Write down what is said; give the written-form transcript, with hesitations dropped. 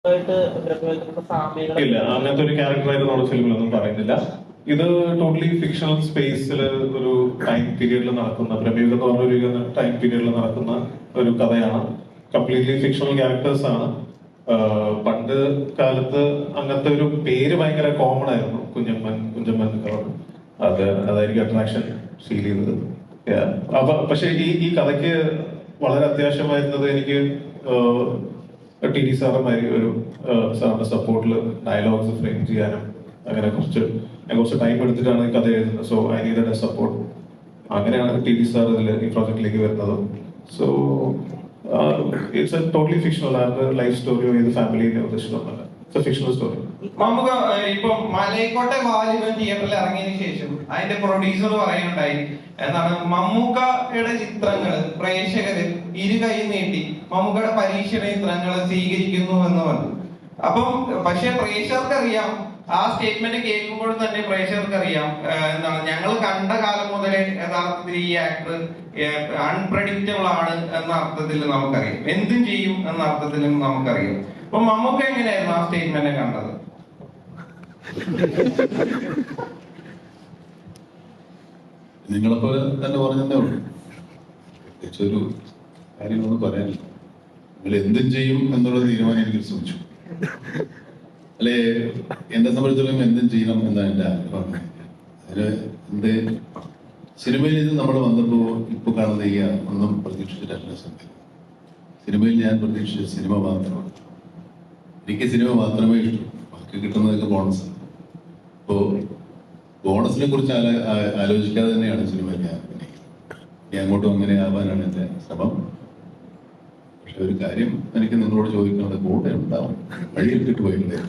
ഇല്ല, അങ്ങനത്തെ ഒരു ക്യാരക്ടറായിട്ട് നമ്മുടെ ഫിലിമിലൊന്നും പറയുന്നില്ല. ഇത് ടോട്ടലി ഫിക്ഷണൽ സ്പേസിൽ ഒരു ടൈം പീരീഡിൽ നടക്കുന്ന, പ്രമേയം എന്ന് പറഞ്ഞൊരു ടൈം പീരീഡിൽ നടക്കുന്ന ഒരു കഥയാണ്. കംപ്ലീറ്റ്ലി ഫിക്ഷണൽ ക്യാരക്ടേഴ്സ് ആണ്. പണ്ട് കാലത്ത് അങ്ങനത്തെ ഒരു പേര് ഭയങ്കര കോമൺ ആയിരുന്നു, കുഞ്ഞമ്മൻ അതായിരിക്കും അട്രാക്ഷൻ ഫീൽ ചെയ്തത്. പക്ഷെ ഈ കഥയ്ക്ക് വളരെ അത്യാവശ്യമായിരുന്നത് എനിക്ക് ടി ഡി സാറുമാരി ഒരു സാറിന്റെ സപ്പോർട്ടിൽ ഡയലോഗ്സ് ഫ്രെയിം ചെയ്യാനും അങ്ങനെ കുറച്ച് ടൈം എടുത്തിട്ടാണ് ഈ കഥ എഴുതുന്നത്. So I needed a support. അങ്ങനെയാണ് ടി ഡി സാർ ഇതിൽ ഈ പ്രോജക്റ്റിലേക്ക് വരുന്നത്. So it's a totally fictional ആണ്. ലൈഫ് സ്റ്റോറിയോ ഏത് ഫാമിലിയിലോ ഉദ്ദേശിച്ചൊന്നുമല്ല. It's a fictional story. നമുക്ക് ഇപ്പം മലൈക്കോട്ടെ വാലിബൻ തിയേറ്ററിൽ ഇറങ്ങിയതിനു ശേഷം അതിന്റെ പ്രൊഡ്യൂസർ പറയുണ്ടായി എന്താണ്, മമ്മൂക്കയുടെ ചിത്രങ്ങൾ പ്രേക്ഷകര് ഇരു കൈ നീട്ടി മമ്മൂക്കയുടെ പരീക്ഷണ ചിത്രങ്ങൾ സ്വീകരിക്കുന്നു എന്ന് പറഞ്ഞു. അപ്പം പക്ഷെ പ്രേക്ഷകർക്ക് അറിയാം, ആ സ്റ്റേറ്റ്മെന്റ് കേൾക്കുമ്പോൾ തന്നെ പ്രേക്ഷകർക്ക് അറിയാം എന്താണ്, ഞങ്ങൾ കണ്ട കാലം മുതലേ യഥാർത്ഥത്തിൽ ഈ ആക്ടർ അൺപ്രഡിക്റ്റബിൾ ആണ് എന്ന അർത്ഥത്തിൽ നമുക്കറിയാം, എന്തും ചെയ്യും എന്ന അർത്ഥത്തിലും നമുക്കറിയാം. അപ്പൊ മമ്മൂക്ക എങ്ങനെയായിരുന്നു ആ സ്റ്റേറ്റ്മെന്റ് കണ്ടത്? നിങ്ങളെപ്പോലെ തന്നെ പറഞ്ഞതേ ഉള്ളൂ. പ്രത്യേകിച്ചൊരു കാര്യമൊന്നും പറയാനില്ല. നിങ്ങൾ എന്തും ചെയ്യും എന്നുള്ള തീരുമാനം എനിക്ക് ശ്രമിച്ചു. അല്ലെ, എന്നെ സംബന്ധിച്ചിടത്തോളം എന്തും ചെയ്യണം എന്നാണ് എൻ്റെ ആഗ്രഹം. അതിന് എന്ത് സിനിമയിൽ നിന്ന് നമ്മൾ വന്നപ്പോൾ ഇപ്പൊ കാണുന്ന ഈ ഒന്നും പ്രതീക്ഷിച്ചിട്ടല്ല സംഗതി. സിനിമയിൽ ഞാൻ പ്രതീക്ഷിച്ച സിനിമ മാത്രമാണ്. എനിക്ക് സിനിമ മാത്രമേ ഇഷ്ടൂ, ബാക്കി കിട്ടുന്നതൊക്കെ ബോണസാണ്. അപ്പോ ബോണസിനെ കുറിച്ച് ആലോചിക്കാതെ തന്നെയാണ് സിനിമയിൽ ഞാൻ അങ്ങോട്ടും അങ്ങനെ ആവാനാണ് എൻ്റെ ശ്രമം. പക്ഷെ ഒരു കാര്യം എനിക്ക് നിങ്ങളോട് ചോദിക്കുന്നത്, കൂടെ ഉണ്ടാവും, വഴിയിട്ടിട്ട് പോയില്ലേ?